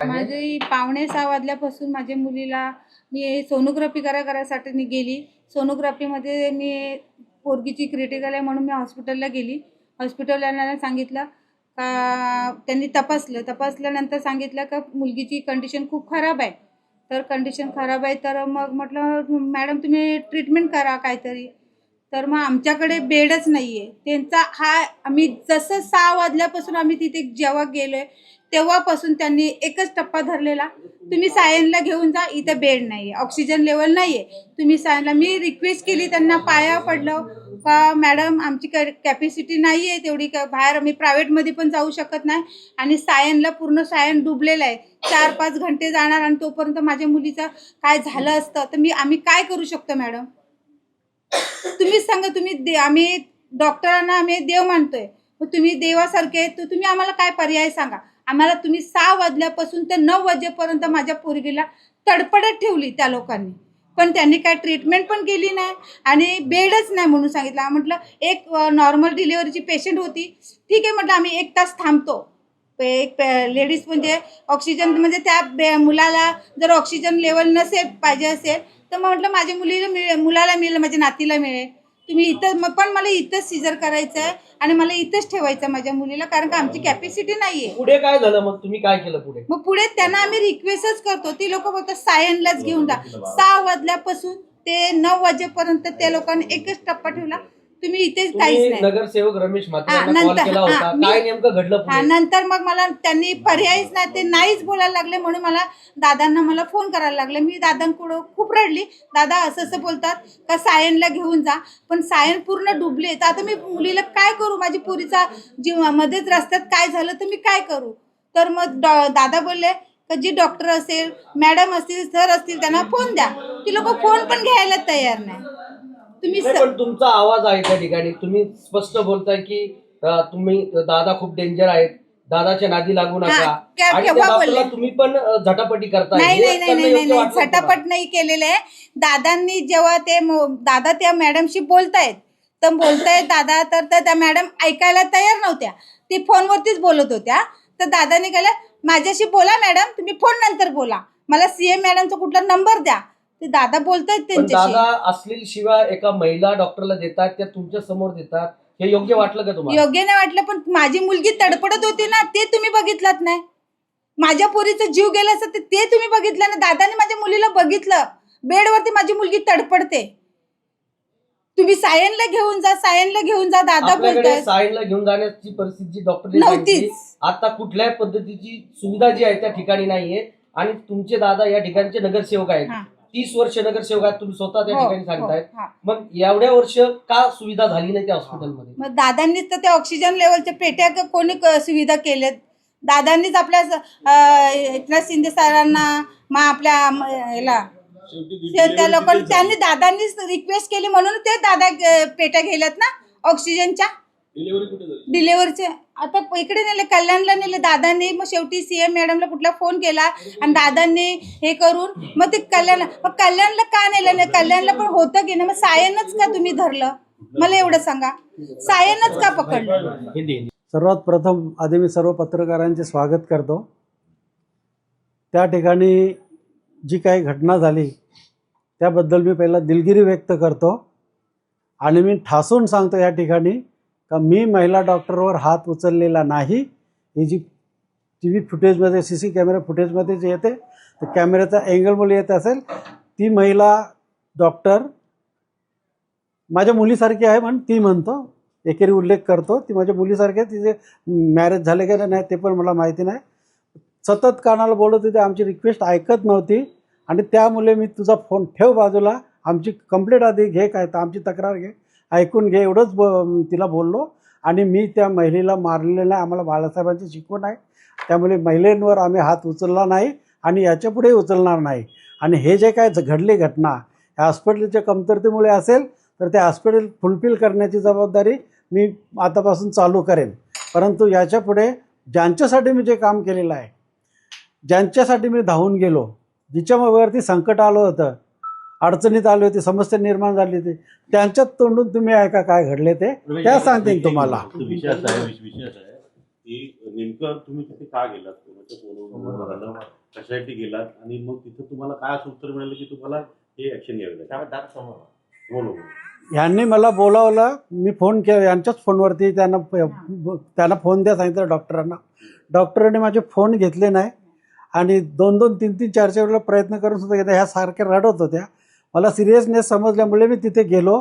माझी 5:45 वाजल्यापासून माझ्या मुलीला मी सोनोग्राफी करायसाठी गेली. सोनोग्राफीमध्ये मी पोरगीची क्रिटिकल आहे म्हणून मी हॉस्पिटलला गेली. हॉस्पिटलवाल्यांना सांगितलं का त्यांनी तपासल्यानंतर सांगितलं का मुलगीची कंडिशन खूप खराब आहे. तर कंडिशन खराब आहे तर मग म्हटलं मॅडम तुम्ही ट्रीटमेंट करा काहीतरी. तर मग आमच्याकडे बेडच नाही आहे. त्यांचा आम्ही जसं 6 वाजल्यापासून आम्ही तिथे जेव्हा गेलो आहे तेव्हापासून त्यांनी एकच टप्पा धरलेला, तुम्ही सायनला घेऊन जा, इथे बेड नाही आहे, ऑक्सिजन लेवल नाही आहे, तुम्ही सायनला. मी रिक्वेस्ट केली त्यांना, पाया पडलं का मॅडम आमची कॅपॅसिटी नाही आहे तेवढी, का बाहेर आम्ही प्रायव्हेटमध्ये पण जाऊ शकत नाही आणि सायनला पूर्ण सायन डुबलेलं आहे. 4-5 घंटे जाणार आणि तोपर्यंत माझ्या मुलीचं काय झालं असतं तर आम्ही काय करू शकतो मॅडम? तुम्हीच सांगा. आम्ही डॉक्टरांना आम्ही देव मानतोय, तुम्ही देवासारखे तर तुम्ही आम्हाला काय पर्याय सांगा आम्हाला. तुम्ही 6 वाजल्यापासून ते 9 वाजेपर्यंत माझ्या पोरगीला तडपडत ठेवली त्या लोकांनी, पण त्यांनी काय ट्रीटमेंट पण केली नाही आणि बेडच नाही म्हणून सांगितलं. म्हटलं एक नॉर्मल डिलिव्हरीची पेशंट होती, ठीक आहे म्हटलं आम्ही 1 तास थांबतो. एक लेडीज म्हणजे ऑक्सिजन म्हणजे त्या मुलाला जर ऑक्सिजन लेवल नसेल पाहिजे असेल तर मग म्हटलं माझ्या मुलाला मिळेल, माझ्या नातीला मिळेल. तुम्ही इथं पण मला इथंच सीझर करायचं आहे आणि मला इथंच ठेवायचं आहे माझ्या मुलीला, कारण का आमची कॅपॅसिटी नाही आहे. पुढे काय झालं मग? तुम्ही काय केलं पुढे? मग पुढे त्यांना आम्ही रिक्वेस्टच करतो, ती लोक फक्त सायनलाच घेऊन जा. 6 वाजल्यापासून ते 9 वाजेपर्यंत त्या लोकांनी एकच टप्पा ठेवला, तुम्ही इथेच काहीच नाही. नगरसेवक रमेश म्हात्रे यांना कॉल केला होता, काय नेमकं घडलं पुढे? नंतर मग मला त्यांनी पर्यायच नाही, ते नाहीच बोलायला लागले म्हणून दादांना फोन करायला लागले. मी दादांकडं खूप रडली, दादा असं बोलतात का सायनला घेऊन जा, पण सायन पूर्ण डुबले तर आता मी मुलीला काय करू? माझी पोरीचा जीव मध्येच रस्त्यात काय झालं तर मी काय करू? तर मग दादा बोलले का जी डॉक्टर असेल, मॅडम असतील, सर असतील त्यांना फोन द्या. ती लोक फोन पण घ्यायला तयार नाही. पण तुमचा आवाज आहे त्या ठिकाणी, तुम्ही स्पष्ट बोलताय की तुम्ही दादा खूप डेंजर आहेत, दादाच्या नादी लागू नका, आणि तुम्ही पण झटापटी करताय. नाही, झटापट नाही केलेलं आहे. दादांनी जेव्हा दादा त्या मॅडमशी बोलतायत दादा, तर त्या मॅडम ऐकायला तयार नव्हत्या, ती फोनवरतीच बोलत होत्या. तर दादाने केलं माझ्याशी बोला मॅडम, तुम्ही फोन नंतर बोला, मला सीएम मॅडमचा कुठला नंबर द्या. ते दादा बोलतायत त्यांच्याशी. दादा अश्लील शिवाय एका महिला डॉक्टरला देतात, त्या तुमच्या समोर देतात, हे योग्य वाटलं का तुम्हाला? योग्य नाही वाटलं, पण माझी मुलगी तडपडत होती ना, ते तुम्ही बघितलं नाही. माझ्या पोरीचा जीव गेला असं ते तुम्ही बघितलं ना. दादाने माझ्या मुलीला बघितलं, बेडवरती माझी मुलगी तडपडते. तुम्ही सायनला घेऊन जा दादा बोलताय. सायनला घेऊन जाण्याची परिस्थिती डॉक्टर नव्हती. आता कुठल्याही पद्धतीची सुविधा जी आहे त्या ठिकाणी नाहीये, आणि तुमचे दादा या ठिकाणचे नगरसेवक आहेत, 30 वर्ष नगरसेवक आहेत, तुम्ही स्वतः त्या ठिकाणी सांगतायत. मग एवढ्या वर्ष का सुविधा झाली नाही त्या हॉस्पिटलमध्ये? मग दादांनीच तर त्या ऑक्सिजन लेवलच्या पेट्या कोणी सुविधा केल्यात? दादांनीच आपल्या एकनाथ शिंदे सरांना, मग आपल्या याला त्या लोकांनी, त्यांनी दादांनीच रिक्वेस्ट केली म्हणून ते दादा पेट्या गेल्यात ना ऑक्सिजनच्या. डिलिव्हरीचे आता इकडे नेले, कल्याणला नेले दादांनी. मग शेवटी सीएम मॅडमला कुठला फोन केला आणि दादांनी हे करून मग ते कल्याणला का नेलं नाही? कल्याणला पण होतं की नाही? मग सायनच का तुम्ही धरलं? मला एवढं सांगा, सायनच का पकडलं? सर्वात प्रथम आधी मी सर्व पत्रकारांचे स्वागत करतो. त्या ठिकाणी जी काही घटना झाली त्याबद्दल मी पहिला दिलगिरी व्यक्त करतो, आणि मी ठासून सांगतो या ठिकाणी का मी महिला डॉक्टरवर हात उचललेला नाही. ही जी TV फुटेजमध्ये, CC कॅमेरा फुटेजमध्ये जे येते ते कॅमेऱ्याचा अँगलमुळे येत असेल, ती महिला डॉक्टर माझ्या मुलीसारखी आहे म्हणून ती म्हणतो, एकेरी उल्लेख करतो, ती माझ्या मुलीसारखी आहे. तिचे मॅरेज झाले का नाही ते पण मला माहिती नाही. सतत कानाला बोलत होते, आमची रिक्वेस्ट ऐकत नव्हती, आणि त्यामुळे मी तुझा फोन ठेव बाजूला, आमची कंप्लेंट आधी घे, काय तर आमची तक्रार घे, ऐकून घे, एवढंच तिला बोललो. आणि मी त्या महिलेला मारलेलं नाही, आम्हाला बाळासाहेबांची शिकवण आहे, त्यामुळे महिलांवर आम्ही हात उचलला नाही आणि याच्यापुढे उचलणार नाही. आणि हे जे काय घडली घटना ह्या हॉस्पिटलच्या कमतरतेमुळे असेल तर ते हॉस्पिटल फुलफिल करण्याची जबाबदारी मी आतापासून चालू करेन. परंतु याच्यापुढे ज्यांच्यासाठी मी जे काम केलेलं आहे, ज्यांच्यासाठी मी धावून गेलो, जिच्यावरती संकट आलं होतं, अडचणीत आली होती, समस्या निर्माण झाली होती, त्यांच्यात तोंडून तुम्ही ऐका काय घडले ते, त्या सांगतील तुम्हाला. विषय आहे की नेमकं तुम्ही तिथे का गेलात, कोणाच्या फोनवर झालं, कशासाठी गेलात, आणि मग तिथं तुम्हाला काय असं उत्तर मिळालं की तुम्हाला हे ऍक्शन घ्यावी लागेल? बोलो. यांनी मला बोलावलं, मी फोन केला यांच्याच फोनवरती, त्यांना फोन द्या सांगितलं डॉक्टरांना. डॉक्टरांनी माझे फोन घेतले नाही आणि 2-2, 3-3, 4-4 वेळेला प्रयत्न करून सुद्धा घेतला. ह्या सारख्या रडत होत्या. मला सिरियसनेस समजल्यामुळे मी तिथे गेलो.